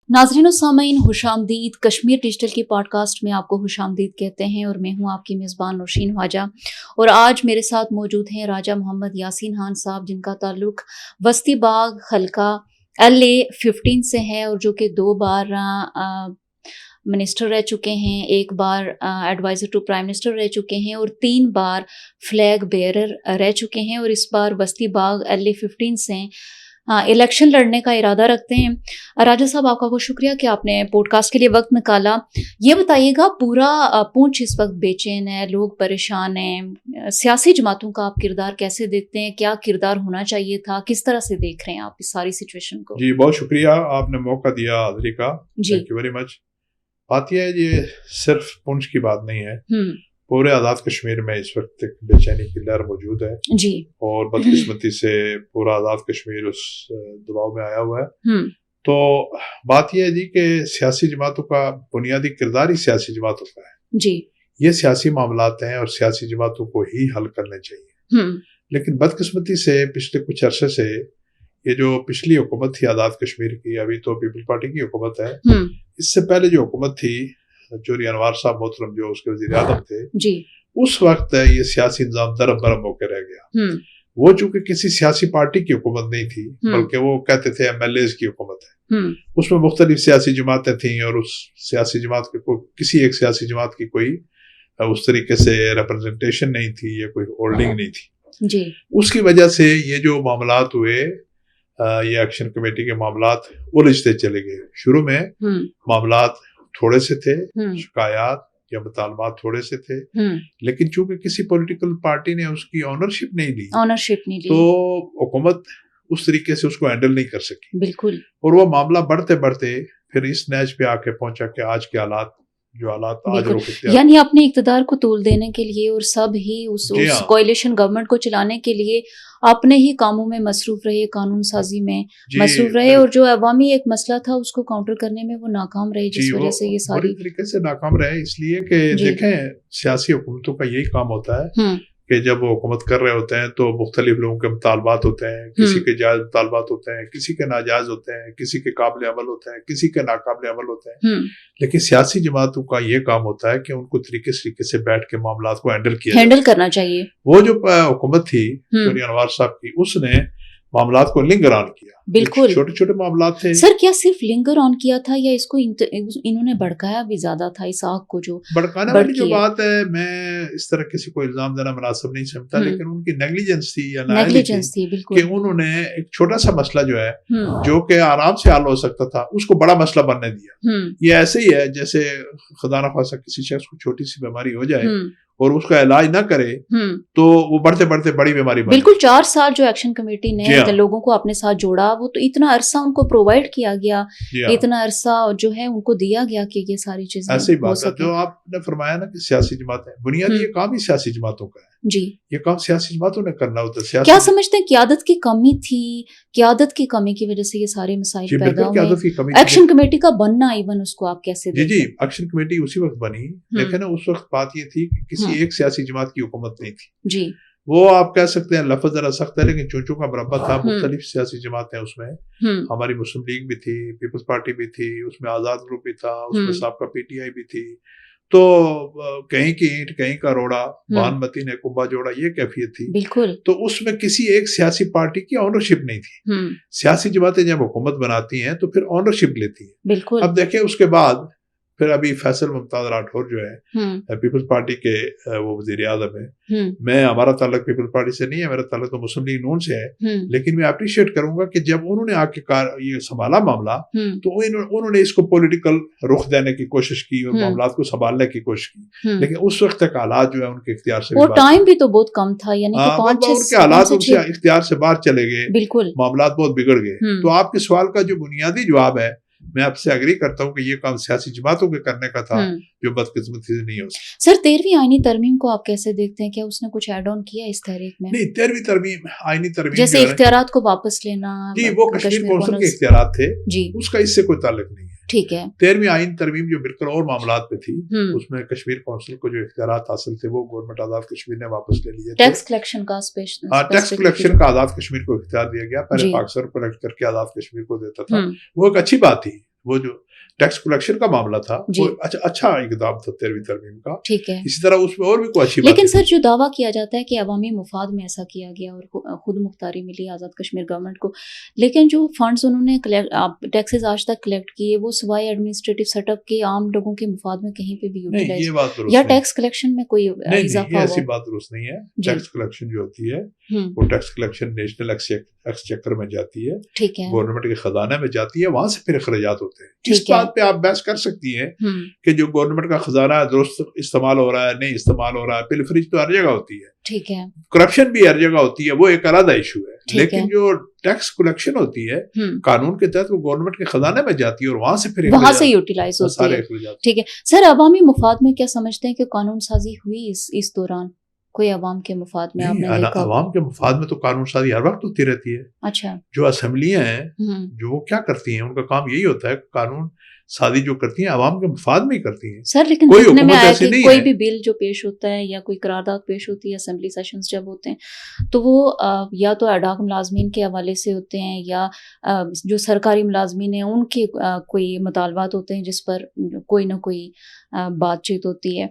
ناظرین و سامعین، خوش آمدید۔ کشمیر ڈیجیٹل کی پوڈ کاسٹ میں آپ کو خوش آمدید کہتے ہیں اور میں ہوں آپ کی میزبان نوشین خواجہ، اور آج میرے ساتھ موجود ہیں راجہ محمد یاسین خان صاحب، جن کا تعلق وسطی باغ حلقہ LA-15 سے ہے اور جو کہ 2 بار منسٹر رہ چکے ہیں، 1 بار ایڈوائزر ٹو پرائم منسٹر رہ چکے ہیں اور 3 بار فلیگ بیئرر رہ چکے ہیں، اور اس بار وسطی باغ LA-15 سے الیکشن لڑنے کا ارادہ رکھتے ہیں۔ راجہ صاحب، آپ کا بہت شکریہ کہ آپ نے پوڈ کاسٹ کے لیے وقت نکالا۔ یہ بتائیے گا، پورا پونچھ اس وقت بے چین ہے، لوگ پریشان ہیں، سیاسی جماعتوں کا آپ کردار کیسے دیکھتے ہیں؟ کیا کردار ہونا چاہیے تھا؟ کس طرح سے دیکھ رہے ہیں آپ اس ساری سچویشن کو؟ جی بہت شکریہ، آپ نے موقع دیا حاضری کا، جی تھینک یو ویری مچ۔ بات یہ ہے، یہ صرف پونچھ کی بات نہیں ہے، پورے آزاد کشمیر میں اس وقت ایک بے چینی کی لہر موجود ہے جی، اور بدقسمتی سے پورا آزاد کشمیر اس دباؤ میں آیا ہوا ہے۔ تو بات یہ ہے جی کہ سیاسی جماعتوں کا بنیادی کردار ہی سیاسی جماعتوں کا ہے جی، یہ سیاسی معاملات ہیں اور سیاسی جماعتوں کو ہی حل کرنے چاہیے۔ لیکن بدقسمتی سے پچھلے کچھ عرصے سے یہ جو پچھلی حکومت تھی آزاد کشمیر کی، ابھی تو پیپل پارٹی کی حکومت ہے، اس سے پہلے جو حکومت تھی چوری انوار صاحب محترم جو اس کے وزیر اعظم تھے، جی، اس وقت یہ سیاسی نظام درم برم ہو کے رہ گیا۔ وہ چونکہ کسی سیاسی پارٹی کی حکومت نہیں تھی، بلکہ وہ کہتے تھے MLAs کی حکومت ہے۔ اس میں مختلف سیاسی جماعتیں تھیں اور اس سیاسی جماعت کے کسی ایک سیاسی جماعت کی کوئی اس طریقے سے ریپرزنٹیشن نہیں تھی یا کوئی ہولڈنگ نہیں تھی جی۔ اس کی وجہ سے یہ جو معاملات ہوئے، یہ ایکشن کمیٹی کے معاملات الجھتے چلے گئے۔ شروع میں معاملات تھوڑے سے تھے، شکایات یا مطالبات تھوڑے سے تھے، لیکن چونکہ کسی پولیٹیکل پارٹی نے اس کی آنرشپ نہیں لی تو حکومت اس طریقے سے اس کو ہینڈل نہیں کر سکی، بالکل۔ اور وہ معاملہ بڑھتے بڑھتے پھر اس نیچ پہ آ کے پہنچا کہ آج کے حالات جو حالات آج یعنی اپنے اقتدار کو طول دینے کے لیے اور سب ہی اس کوئلیشن گورنمنٹ کو چلانے کے لیے اپنے ہی کاموں میں مصروف رہے، قانون سازی میں مصروف رہے، اور جو عوامی ایک مسئلہ تھا اس کو کاؤنٹر کرنے میں وہ ناکام رہے، جس وجہ سے یہ ساری طریقے سے ناکام رہے۔ اس لیے کہ دیکھیں، سیاسی حکومتوں کا یہی کام ہوتا ہے کہ جب وہ حکومت کر رہے ہوتے ہیں تو مختلف لوگوں کے مطالبات ہوتے ہیں، کسی کے جائز مطالبات ہوتے ہیں، کسی کے ناجائز ہوتے ہیں، کسی کے قابل عمل ہوتے ہیں، کسی کے ناقابل عمل ہوتے ہیں، لیکن سیاسی جماعتوں کا یہ کام ہوتا ہے کہ ان کو طریقے سے بیٹھ کے معاملات کو ہینڈل کرنا چاہیے۔ وہ جو حکومت تھی چوری انوار صاحب کی، اس نے معاملات کو لنگر آن کیا، بالکل چھوٹے چھوٹے معاملات تھے۔ سر، کیا صرف لنگر آن کیا تھا یا اس کو انہوں نے بڑھکایا بھی زیادہ تھا؟ اس آگ کو جو بڑھکانے والی جو بات ہے، میں اس طرح کسی کو الزام دینا مناسب نہیں سمجھتا، لیکن ان کی نیگلیجنس تھی یا نیگلیجنس تھی، بالکل، کہ انہوں نے ایک چھوٹا سا مسئلہ جو ہے جو کہ آرام سے حل ہو سکتا تھا، اس کو بڑا مسئلہ بننے دیا۔ یہ ایسے ہی ہے جیسے خدا نخواستہ کسی شخص کو چھوٹی سی بیماری ہو جائے اور اس کا علاج نہ کرے تو وہ بڑھتے بڑھتے بڑی بیماری بن۔ بالکل، 4 سال جو ایکشن کمیٹی نے لوگوں کو اپنے ساتھ جوڑا، وہ تو اتنا عرصہ ان کو پرووائڈ کیا گیا، اتنا عرصہ جو ہے ان کو دیا گیا کہ یہ ساری چیزیں ایسی بات ہے جو آپ نے فرمایا نا کہ سیاسی جماعتیں، بنیادی یہ کام ہی سیاسی جماعتوں کا ہے جی، یہ کام سیاسی جماعتوں نے کرنا ہوتا ہے۔ کیا سمجھتے ہیں قیادت کی کمی تھی؟ قیادت کی کمی کی وجہ سے یہ سارے مسائل پیدا ہوئے۔ ایکشن کمیٹی کا بننا ایون اس کو آپ کیسے دیکھتے ہیں؟ جی، ایکشن کمیٹی اسی وقت بنی، لیکن اس وقت بات یہ تھی کہ کسی ایک سیاسی جماعت کی حکومت نہیں تھی جی۔ وہ آپ کہہ سکتے ہیں، لفظ ذرا سخت ہے لیکن چونچوں کا مربع تھا، مختلف سیاسی جماعتیں اس میں، ہماری مسلم لیگ بھی تھی، پیپلز پارٹی بھی تھی، اس میں آزاد گروپ بھی تھا، اس میں سابقہ PTI بھی تھی، تو کہیں کی اینٹ کہیں کا روڑا، بان متی نے کنبا جوڑا، یہ کیفیت تھی۔ بالکل، تو اس میں کسی ایک سیاسی پارٹی کی آنرشپ نہیں تھی۔ سیاسی جماعتیں جب حکومت بناتی ہیں تو پھر آنرشپ لیتی ہیں۔ بالکل، اب دیکھیں اس کے بعد پھر ابھی فیصل ممتاز راٹھور جو ہے پیپلز پارٹی کے وہ وزیر اعظم ہے، میں ہمارا تعلق پیپلز پارٹی سے نہیں ہے، میرا تعلق تو مسلم لیگ نون سے ہے، لیکن میں اپریشیٹ کروں گا کہ جب انہوں نے آ کے یہ سنبھالا معاملہ تو انہوں نے اس کو پولیٹیکل رخ دینے کی کوشش کی اور معاملات کو سنبھالنے کی کوشش کی، لیکن اس وقت تک حالات جو ہے ان کے اختیار سے، وہ ٹائم بھی تو بہت کم تھا، یعنی کہ 5-6 کے حالات ان سے اختیار سے باہر چلے گئے، بالکل معاملات بہت بگڑ گئے۔ تو آپ کے سوال کا جو بنیادی جواب ہے، میں آپ سے اگری کرتا ہوں کہ یہ کام سیاسی جماعتوں کے کرنے کا تھا جو بدقسمتی سے نہیں ہو سکتا۔ سر، 13ویں آئینی ترمیم کو آپ کیسے دیکھتے ہیں؟ کیا اس نے کچھ ایڈ آن کیا اس تحریک میں؟ نہیں، 13ویں ترمیم، آئینی ترمیم جیسے اختیارات کو واپس لینا، جی وہ کشمیر کونسل کے اختیارات تھے، جی اس کا اس سے کوئی تعلق نہیں ہے۔ ٹھیک ہے، 13ویں آئین ترمیم جو بالکل اور معاملات پہ تھی، اس میں کشمیر کونسل کو جو اختیارات حاصل تھے وہ گورنمنٹ آزاد کشمیر نے واپس لے لیے۔ ٹیکس کلیکشن کا ٹیکس کلیکشن کا آزاد کشمیر کو اختیار دیا گیا، پہلے پاکستان کلیکٹ کر کے آزاد کشمیر کو دیتا تھا، وہ ایک اچھی بات تھی، وہ جو ٹیکس کلیکشن کا معاملہ تھا وہ اچھا اقدام تھا 13ویں ترمیم کا. ٹھیک ہے. اسی طرح اس میں اور بھی کوئی اچھی بات. لیکن سر جو دعویٰ کیا جاتا ہے کہ عوامی مفاد میں ایسا کیا گیا اور خود مختاری ملی آزاد کشمیر گورنمنٹ کو، لیکن جو فنڈز انہوں نے ٹیکسز آج تک کلیکٹ کیے وہ سوائے ایڈمنسٹریٹو سیٹ اپ کے عام لوگوں کے مفاد میں کہیں پہ بھی یوٹیلائز یا ٹیکس کلیکشن میں کوئی اضافہ ہوا؟ ایسی بات درست نہیں ہے. ٹیکس کلیکشن جو ہوتی ہے وہ ٹیکس کلیکشن نیشنل ایکسچیکر میں جاتی ہے. ٹھیک ہے. گورنمنٹ کے خزانے میں جاتی ہے, وہاں سے پھر اخراجات ہوتے ہیں. اس بات پہ آپ بحث کر سکتی ہیں کہ جو گورنمنٹ کا خزانہ درست استعمال ہو رہا ہے نہیں استعمال ہو رہا ہے. پلفریج تو ہر جگہ ہوتی ہے, ٹھیک ہے, کرپشن بھی ہر جگہ ہوتی ہے, وہ ایک علیحدہ ایشو ہے. لیکن جو ٹیکس کلیکشن ہوتی ہے قانون کے تحت وہ گورنمنٹ کے خزانے میں جاتی ہے اور وہاں سے پھر یوٹیلائز ہوتی ہے. ٹھیک ہے سر, عوامی مفاد میں کیا سمجھتے ہیں کہ قانون سازی ہوئی اس دوران کوئی عوام کے مفاد میں؟ آپ نے دیکھا عوام کے مفاد میں تو قانون سازی ہر وقت ہوتی رہتی ہے. اچھا. جو اسمبلیاں ہیں جو وہ کیا کرتی ہیں, ان کا کام یہی ہوتا ہے قانون سازی جو کرتی ہیں عوام کے مفاد میں ہی کرتی ہیں. سر لیکن دیکھنے میں آیا کہ کوئی بھی بل جو پیش ہوتا ہے یا کوئی قرارداد پیش ہوتی ہے اسمبلی سیشنز جب ہوتے ہیں تو وہ یا تو ایڈاک ملازمین کے حوالے سے ہوتے ہیں یا جو سرکاری ملازمین ہیں ان کے کوئی مطالبات ہوتے ہیں جس پر کوئی نہ کوئی بات چیت ہوتی ہے.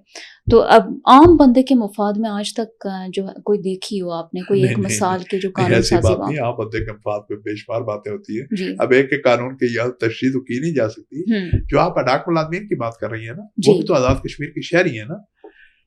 تو اب عام بندے کے مفاد میں آج تک جو کوئی دیکھی ہو آپ نے کوئی ایک مثال کے جو قانون سازی عام بندے کے مفاد پہ بے شمار باتیں ہوتی ہیں. اب ایک قانون کی یہ تشریح تو کی نہیں جا سکتی. جو آپ اڈاک ملازمین کی بات کر رہی ہیں نا وہ بھی تو آزاد کشمیر کی شہری ہیں نا.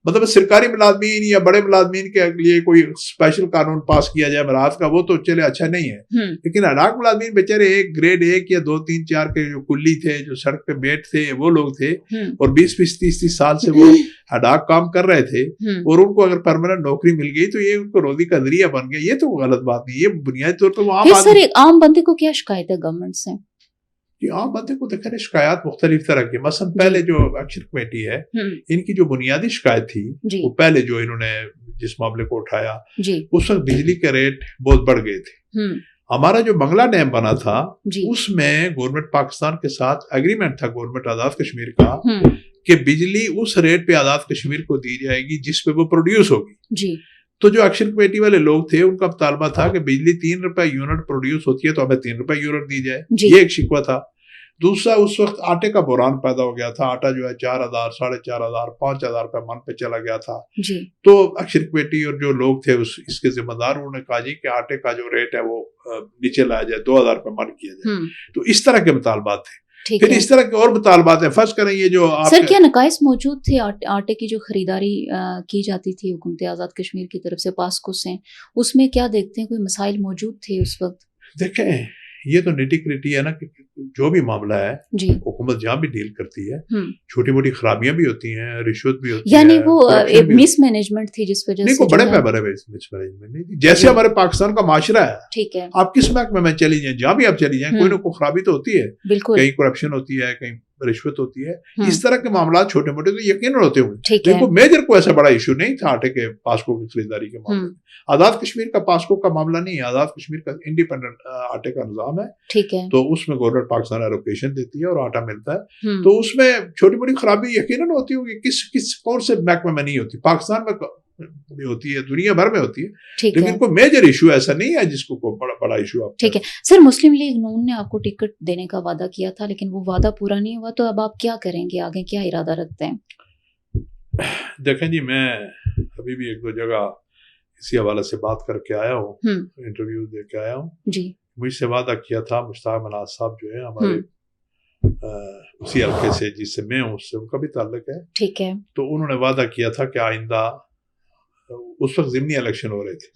مطلب سرکاری ملازمین یا بڑے ملازمین کے لیے کوئی اسپیشل قانون پاس کیا جائے مراحت کا وہ تو چلے اچھا نہیں ہے. لیکن اڈاک ملازمین بیچارے ایک گریڈ 1 یا 2 3 4 کے جو کلی تھے جو سڑک پہ بیٹھ تھے وہ لوگ تھے اور 20 30 سال سے وہ اڈاک کام کر رہے تھے اور ان کو اگر پرماننٹ نوکری مل گئی تو یہ ان کو روزی کا ذریعہ بن گیا. یہ تو غلط بات نہیں. یہ بنیادی طور پہ عام بندے کو کیا شکایت ہے گورنمنٹ سے؟ عام بندے کو دیکھیں شکایات مختلف طرح کی. مثلا پہلے جو ایکشن کمیٹی ہے ان کی جو بنیادی شکایت تھی وہ پہلے جو انہوں نے جس معاملے کو اٹھایا اس وقت بجلی کے ریٹ بہت بڑھ گئے تھے. ہمارا جو بنگلہ ڈیم بنا تھا اس میں گورنمنٹ پاکستان کے ساتھ ایگریمنٹ تھا گورنمنٹ آزاد کشمیر کا کہ بجلی اس ریٹ پہ آزاد کشمیر کو دی جائے گی جس پہ وہ پروڈیوس ہوگی. تو جو ایکشن کمیٹی والے لوگ تھے ان کا مطالبہ تھا کہ بجلی 3 روپے یونٹ پروڈیوس ہوتی ہے تو ہمیں 3 روپے یونٹ دی جائے. یہ ایک شکوہ تھا. دوسرا اس وقت آٹے کا بحران پیدا ہو گیا تھا. آٹا جو ہے 4000 4500 5000 روپے من پہ چلا گیا تھا. تو ایکشن کمیٹی اور جو لوگ تھے اس کے ذمہ دار انہوں نے کہا جی کہ آٹے کا جو ریٹ ہے وہ نیچے لایا جائے 2000 روپے من کیا جائے. تو اس طرح کے مطالبات تھے. پھر اس طرح کے اور مطالبات ہیں. فرض کریں یہ جو سر کیا نقائص موجود تھے آٹے کی جو خریداری کی جاتی تھی حکومت آزاد کشمیر کی طرف سے پاسکو سے, اس میں کیا دیکھتے ہیں کوئی مسائل موجود تھے اس وقت؟ دیکھیں یہ تو نیٹی کریٹی ہے نا کہ جو بھی معاملہ ہے حکومت جہاں بھی ڈیل کرتی ہے چھوٹی موٹی خرابیاں بھی ہوتی ہیں, رشوت بھی ہوتی ہے, یعنی وہ مس مینجمنٹ تھی جس وجہ سے بڑے پیمانے پہ مس مینجمنٹ نہیں. جیسے ہمارے پاکستان کا معاشرہ ہے, ٹھیک ہے, آپ کس محکمے میں چلی جائیں جہاں بھی آپ چلی جائیں کوئی نہ کوئی خرابی تو ہوتی ہے. کہیں کرپشن ہوتی ہے, کہیں رشوت ہوتی ہے. اس طرح کے معاملات چھوٹے موٹے تو یقیناً ہوتے ہوئے, لیکن میجر کو ایسا بڑا ایشو نہیں تھا آٹے کے پاسکو کی خریداری کے معاملے میں. آزاد کشمیر کا پاسکو کا معاملہ نہیں ہے. آزاد کشمیر کا انڈیپینڈنٹ آٹے کا نظام ہے, ٹھیک ہے, تو اس میں گورنمنٹ پاکستان ایلوکیشن دیتی ہے اور آٹا ملتا ہے. تو اس میں چھوٹی موٹی خرابی یقیناً ہوتی ہوگی. کس کون سے محکمے میں نہیں ہوتی, پاکستان میں بھی ہوتی ہے, دنیا بھر میں ہوتی ہے, لیکن کوئی میجر ایشو ایسا نہیں ہے جس کو بڑا ایشو آپ. ٹھیک ہے سر, مسلم لیگ نون نے آپ کو ٹکٹ دینے کا وعدہ کیا تھا لیکن وہ وعدہ پورا نہیں ہوا, تو اب آپ کیا کریں گے, آگے کیا ارادہ رکھتے ہیں؟ دیکھیں جی, میں ابھی بھی 1-2 جگہ اسی حوالے سے بات کر کے آیا ہوں, انٹرویو دے کے آیا ہوں. جی, مجھ سے وعدہ کیا تھا مشتاق مناز صاحب جو ہے ہمارے اسی حلقے سے جس سے میں ہوں اس سے ان کا بھی تعلق ہے, ٹھیک ہے, تو انہوں نے وعدہ کیا تھا کہ آئندہ, اس وقت ضمنی الیکشن ہو رہے تھے,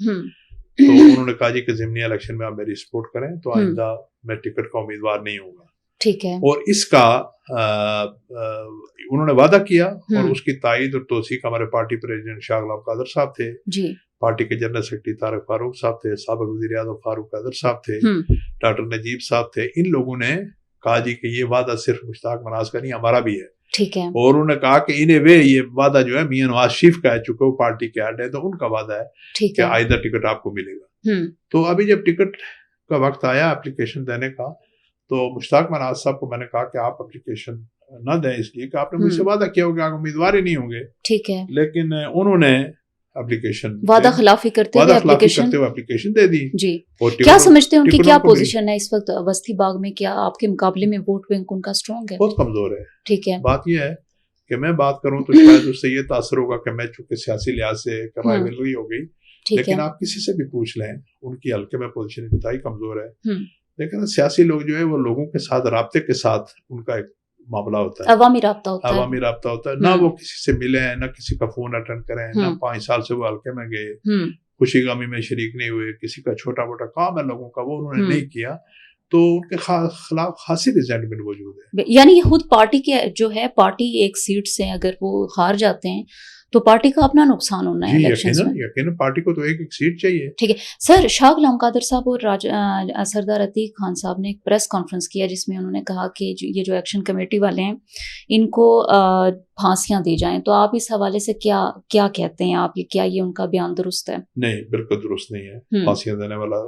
تو انہوں نے کہا جی کہ ضمنی الیکشن میں آپ میری سپورٹ کریں تو آئندہ میں ٹکٹ کا امیدوار نہیں ہوں گا. ٹھیک ہے, اور اس کا انہوں نے وعدہ کیا اور اس کی تائید اور توثیق ہمارے پارٹی پریزیڈنٹ شاہ غلام قادر صاحب تھے, پارٹی کے جنرل سیکرٹری طارق فاروق صاحب تھے, سابق وزیر اعظم فاروق قادر صاحب تھے, ڈاکٹر نجیب صاحب تھے. ان لوگوں نے کہا جی کہ یہ وعدہ صرف مشتاق مناز کا نہیں ہمارا بھی ہے. ٹھیک ہے, اور انہوں نے کہا کہ یہ وعدہ جو ہے میاں نواز شریف کا ہے, چونکہ وہ پارٹی کے ہیڈ ہے تو ان کا وعدہ ہے کہ آئندہ ٹکٹ آپ کو ملے گا. تو ابھی جب ٹکٹ کا وقت آیا اپلیکیشن دینے کا تو مشتاق مناز صاحب کو میں نے کہا کہ آپ اپلیکیشن نہ دیں اس لیے کہ آپ نے مجھ سے وعدہ کیا ہوگا آپ امیدوار ہی نہیں ہوں گے. ٹھیک ہے, لیکن انہوں نے اپلیکیشن وعدہ خلافی کرتے ہوئے اپلیکیشن دے دی جی. کیا سمجھتے ہیں ان کی کیا پوزیشن ہے اس وقت وسطی باغ میں؟ کیا آپ کے مقابلے میں ووٹ بینک ان کا اسٹرانگ ہے؟ بہت کمزور ہے. ٹھیک ہے. بات یہ ہے کہ میں بات کروں تو شاید اس سے یہ تاثر ہوگا کہ میں چونکہ سیاسی لحاظ سے رائیولری ہو گئی, لیکن آپ کسی سے بھی پوچھ لیں ان کی حلقے میں پوزیشن انتہائی کمزور ہے. لیکن سیاسی لوگ جو ہے وہ لوگوں کے ساتھ رابطے کے ساتھ ان کا ایک معاملہ ہوتا ہے, عوامی رابطہ ہوتا ہے. نہ وہ کسی سے ملے ہیں, نہ کسی کا فون اٹینڈ کریں, نہ 5 سال سے وہ حلقے میں گئے, خوشی غمی میں شریک نہیں ہوئے, کسی کا چھوٹا موٹا کام ہے لوگوں کا وہ انہوں نے نہیں کیا, تو ان کے خلاف خاصی ریزنٹمنٹ موجود ہے. یعنی یہ خود پارٹی کے جو ہے, پارٹی ایک سیٹ سے اگر وہ ہار جاتے ہیں تو پارٹی کا اپنا نقصان ہونا ہے الیکشنز میں. یقیناً پارٹی کو تو ایک سیٹ چاہیے. ٹھیک ہے سر. شاہ غلام قادر صاحب اور سردار عتیق خان صاحب نے ایک پریس کانفرنس کیا جس میں انہوں نے کہا کہ یہ جو ایکشن کمیٹی والے ہیں ان کو پھانسیاں دی جائیں, تو آپ اس حوالے سے کیا کہتے ہیں آپ, کیا یہ ان کا بیان درست ہے؟ نہیں, بالکل درست نہیں ہے. پھانسیاں دینے والا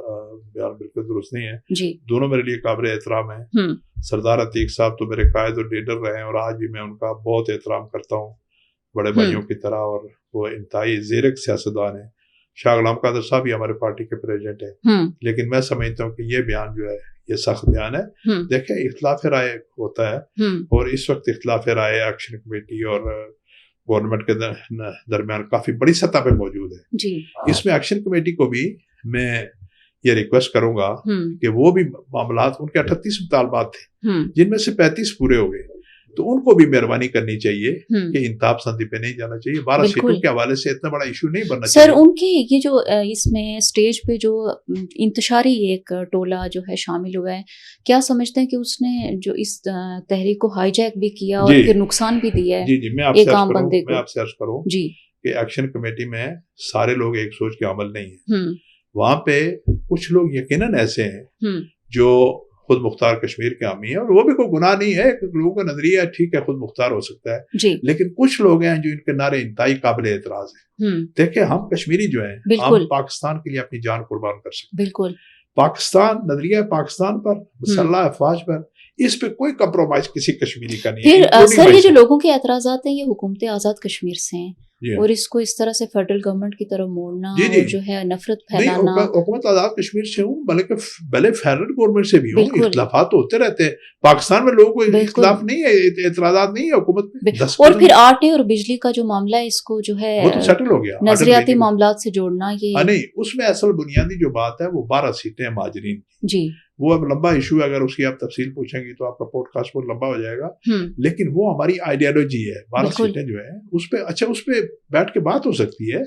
بیان بالکل درست نہیں ہے. جی. دونوں میرے لیے قابل احترام ہیں. سردار عتیق صاحب تو میرے قائد اور لیڈر رہے ہیں اور آج بھی میں ان کا بہت احترام کرتا ہوں بڑے بھائیوں کی طرح, اور وہ انتہائی زیرک سیاستدان ہیں. شاہ غلام قادر صاحب بھی ہمارے پارٹی کے پریزیڈنٹ ہیں, لیکن میں سمجھتا ہوں کہ یہ بیان جو ہے یہ سخت بیان ہے. دیکھیں اختلاف رائے ہوتا ہے, اور اس وقت اختلاف رائے ایکشن کمیٹی اور گورنمنٹ کے درمیان کافی بڑی سطح پہ موجود ہے. جی. اس میں ایکشن کمیٹی کو بھی میں یہ ریکویسٹ کروں گا کہ وہ بھی معاملات, ان کے 38 مطالبات تھے جن میں سے 35 پورے ہو گئے, تو ان کو بھی مہربانی کرنی چاہیے کہ انتخاب پسندی پہ نہیں جانا چاہیے. 12 سیٹوں کے حوالے سے اتنا بڑا ایشو نہیں بننا چاہیے. سر ان کے یہ جو اس میں اسٹیج پہ جو انتشاری ایک ٹولہ جو ہے شامل ہوا ہے, کیا سمجھتے ہیں کہ اس نے جو اس تحریک کو ہائی جیک بھی کیا اور پھر نقصان بھی دیا ہے ایک عام بندے کو؟ میں آپ سے عرض کروں جی کہ ایکشن کمیٹی میں سارے لوگ ایک سوچ کے عمل نہیں ہیں. وہاں پہ کچھ لوگ یقیناً ایسے ہیں جو خود مختار کشمیر کے حامی ہیں, اور وہ بھی کوئی گناہ نہیں ہے. لوگوں کا نظریہ ٹھیک ہے خود مختار ہو سکتا ہے جی, لیکن کچھ لوگ ہیں جو ان کے نعرے انتہائی قابل اعتراض ہیں. دیکھیں ہم کشمیری جو ہیں ہم پاکستان کے لیے اپنی جان قربان کر سکتے ہیں. بالکل. پاکستان, نظریہ پاکستان پر, مسلح افواج پر, اس پہ کوئی کمپرومائز کسی کشمیری کا نہیں ہے. پھر سر یہ جو لوگوں کے اعتراضات ہیں یہ حکومت آزاد کشمیر سے ہیں, اور اس کو اس طرح سے فیڈرل گورنمنٹ کی طرف موڑنا اور جو ہے نفرت پھیلانا. حکومت آزاد کشمیر سے ہوں بلکہ بھلے فیڈرل گورنمنٹ سے بھی ہوں, اختلافات ہوتے رہتے ہیں. پاکستان میں لوگوں کو اختلاف نہیں ہے, اعتراضات نہیں ہے حکومت میں. اور پھر آٹے اور بجلی کا جو معاملہ ہے اس کو جو ہے وہ تو سیٹل ہو گیا, نظریاتی معاملات سے جوڑنا. یہ نہیں, اس میں اصل بنیادی جو بات ہے وہ 12 سیٹیں مہاجرین کی. جی. وہ اب لمبا ایشو ہے, اگر اس کی آپ تفصیل پوچھیں گی تو آپ کا پوڈ کاسٹ بہت لمبا ہو جائے گا, لیکن وہ ہماری آئیڈیالوجی ہے. 12 سیٹیں جو ہیں اس پہ اچھا اس پہ بیٹھ کے بات ہو سکتی ہے.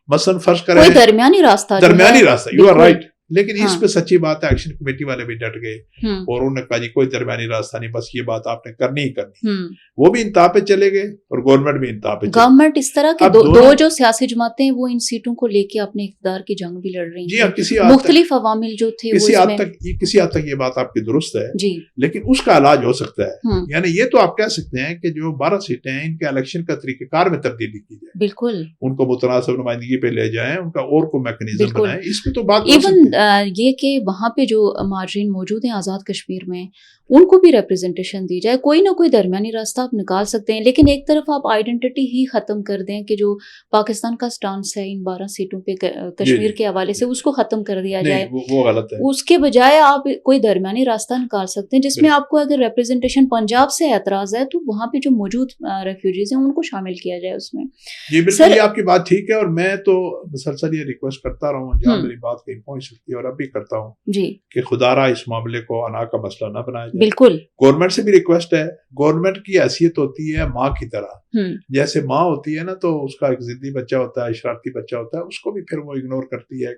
مثلا فرض کریں کوئی درمیانی راستہ, یو آر رائٹ, لیکن اس پہ سچی بات ہے ایکشن کمیٹی والے بھی ڈٹ گئے اور انہوں نے کہا جی کوئی درمیانی راستہ نہیں, بس یہ بات آپ نے کرنی ہی کرنی. وہ بھی انتہا پہ چلے گئے اور گورنمنٹ بھی انتہا پہ. گورنمنٹ اس طرح کے دو جو سیاسی جماعتیں ہیں وہ ان سیٹوں کو لے کے اپنے اقتدار کی جنگ بھی لڑ رہی ہیں. جی, مختلف عوامل جو تھے کسی حد تک یہ بات آپ کی درست ہے جی, لیکن اس کا علاج ہو سکتا ہے. یعنی یہ تو آپ کہہ سکتے ہیں کہ جو 12 سیٹیں ہیں ان کے الیکشن کا طریقہ کار میں تبدیلی کی جائے. بالکل. ان کو متناسب نمائندگی پہ لے جائیں, ان کا اور کوئی میکنزم بنائیں. اس پہ تو بات ایون یہ کہ وہاں پہ جو مہاجرین موجود ہیں آزاد کشمیر میں ان کو بھی ریپرزنٹیشن دی جائے. کوئی نہ کوئی درمیانی راستہ آپ نکال سکتے ہیں, لیکن ایک طرف آپ آئیڈینٹی ہی ختم کر دیں کہ جو پاکستان کا سٹانس ہے ان 12 سیٹوں پہ کشمیر کے حوالے سے اس کو ختم کر دیا جائے. وہ غلط ہے. اس کے بجائے آپ کوئی درمیانی راستہ نکال سکتے ہیں جس میں آپ کو اگر ریپرزنٹیشن پنجاب سے اعتراض ہے تو وہاں پہ جو موجود ریفیوجیز ہیں ان کو شامل کیا جائے اس میں. جی بالکل, یہ آپ کی بات ٹھیک ہے, اور میں تو مسلسل یہ ریکویسٹ کرتا رہا ہوں جہاں میری بات کہیں پہنچ سکتی ہے, اور اب بھی کرتا ہوں جی کہ خدا را اس معاملے کو انا کا مسئلہ نہ بنایا جائے. بالکل. گورنمنٹ سے بھی ریکویسٹ ہے, گورنمنٹ کی حیثیت ہوتی ہے ماں کی طرح. جیسے ماں ہوتی ہے نا تو اس کا ایک ضدی بچہ ہوتا ہے, شرارتی بچہ ہوتا ہے, اس کو بھی پھر وہ اگنور کرتی ہے,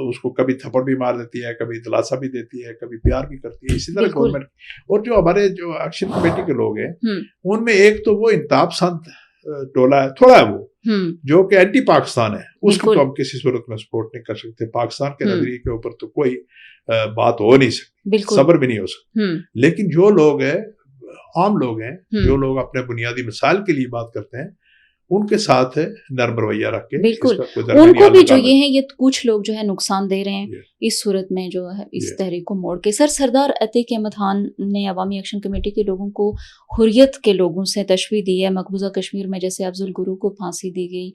اس کو کبھی تھپڑ بھی مار دیتی ہے, کبھی دلاسا بھی دیتی ہے, کبھی پیار بھی کرتی ہے. اسی طرح گورنمنٹ. اور جو ہمارے جو ایکشن کمیٹی کے لوگ ہیں ان میں ایک تو وہ انتہا پسند ٹولہ ہے, تھوڑا ہے وہ, جو کہ اینٹی پاکستان ہے. اس کو تو ہم کسی صورت میں سپورٹ نہیں کر سکتے. پاکستان کے نظریے کے اوپر تو کوئی بات ہو نہیں سکتی, صبر بھی نہیں ہو سکتا. لیکن جو لوگ ہیں, عام لوگ ہیں, جو لوگ اپنے بنیادی مسائل کے لیے بات کرتے ہیں, ان کے ساتھ نرم رویہ رکھ کے بالکل ان کو بھی جو یہ ہیں یہ کچھ لوگ جو ہے نقصان دے رہے ہیں اس صورت میں جو ہے اس تحریک کو موڑ کے. سردار عتیق احمد خان نے عوامی ایکشن کمیٹی کے لوگوں کو حریت کے لوگوں سے تشبیہ دی ہے. مقبوضہ کشمیر میں جیسے افضل گرو کو پھانسی دی گئی,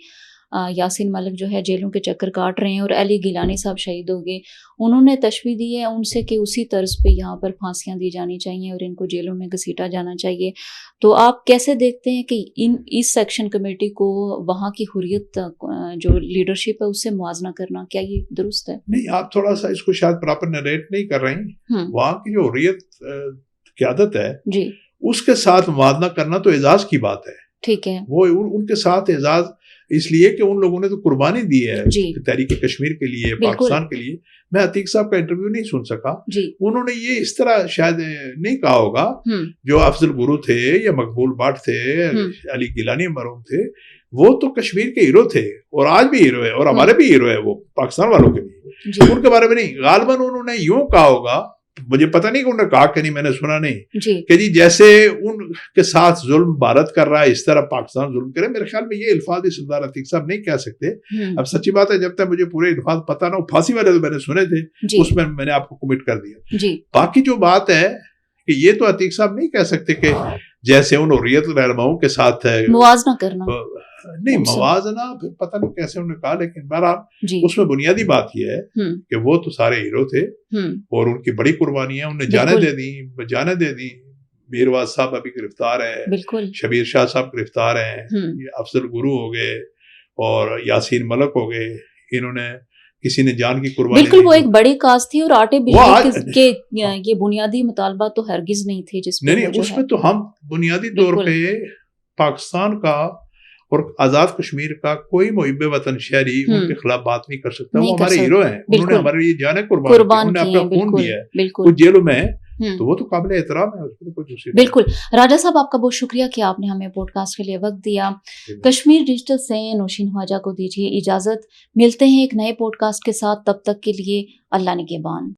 یاسین ملک جو ہے جیلوں کے چکر کاٹ رہے ہیں اور علی گیلانی صاحب شہید ہو گئے. انہوں نے تشبیہ دی ہے ان سے کہ اسی طرز پہ یہاں پر پھانسیاں دی جانی چاہیے اور ان کو جیلوں میں گھسیٹا جانا چاہیے. تو آپ کیسے دیکھتے ہیں کہ اس سیکشن کمیٹی کو وہاں کی حریت جو لیڈرشپ ہے اس سے موازنہ کرنا کیا یہ درست ہے؟ نہیں, آپ تھوڑا سا اس کو شاید پراپر نریٹ نہیں کر رہے ہیں. وہاں کی جو حریت قیادت ہے جی اس کے ساتھ موازنہ کرنا تو اعزاز کی بات ہے. ٹھیک ہے, وہ ان کے ساتھ اعزاز اس لیے کہ ان لوگوں نے تو قربانی دی ہے تحریک کشمیر کے لیے, پاکستان کے لیے. میں عتیق صاحب کا انٹرویو نہیں سن سکا, انہوں نے یہ اس طرح شاید نہیں کہا ہوگا. جو افضل گرو تھے یا مقبول بٹ تھے, علی گیلانی مرحوم تھے, وہ تو کشمیر کے ہیرو تھے اور آج بھی ہیرو ہے اور ہمارے بھی ہیرو ہے, وہ پاکستان والوں کے بھی. ان کے بارے میں نہیں, غالباً انہوں نے یوں کہا ہوگا, مجھے پتہ نہیں کہ انہوں نے کہا کہ نہیں, میں نے سنا نہیں کہ جی جیسے ان کے ساتھ ظلم بھارت کر رہا ہے اس طرح پاکستان ظلم کرے. میرے خیال میں یہ الفاظ سردار عتیق صاحب نہیں کہہ سکتے. اب سچی بات ہے, جب تک مجھے پورے الفاظ پتہ نہ ہو, پھانسی والے تو میں نے سنے تھے, اس میں نے آپ کو کمٹ کر دیا. باقی جو بات ہے کہ یہ تو عتیق صاحب نہیں کہہ سکتے کہ جیسے ان حریت رہنماؤں کے ساتھ ہے موازنہ کرنا. نہیں, موازنہ پھر پتہ نہیں کیسے انہوں نے کہا, لیکن بہرحال اس میں بنیادی بات یہ ہے کہ وہ تو سارے ہیرو تھے اور ان کی بڑی قربانیاں, انہوں نے جانیں دے دی. میرواز صاحب ابھی گرفتار ہیں, شبیر شاہ صاحب گرفتار ہیں, افضل گرو ہو گئے اور یاسین ملک ہو گئے. انہوں نے کسی نے جان کی قربانی, بالکل وہ ایک بڑی کاز تھی اور آٹے بجلی کے یہ بنیادی مطالبات تو ہرگز نہیں تھے جس نہیں, اس میں تو ہم بنیادی طور پہ پاکستان کا اور آزاد کشمیر کا کوئی محب وطن شہری ان کے خلاف بات نہیں کر سکتا. وہ ہمارے ہیرو ہیں, انہوں نے ہمارے لیے جانیں قربان کی, انہوں نے اپنا خون دیا ہے کچھ جیلوں میں, تو وہ تو قابل احترام ہے. بالکل. راجہ صاحب آپ کا بہت شکریہ کہ آپ نے ہمیں پوڈ کاسٹ کے لیے وقت دیا. کشمیر ڈیجیٹل سے نوشین خواجہ کو دیجیے اجازت, ملتے ہیں ایک نئے پوڈ کاسٹ کے ساتھ, تب تک کے لیے اللہ نگہبان.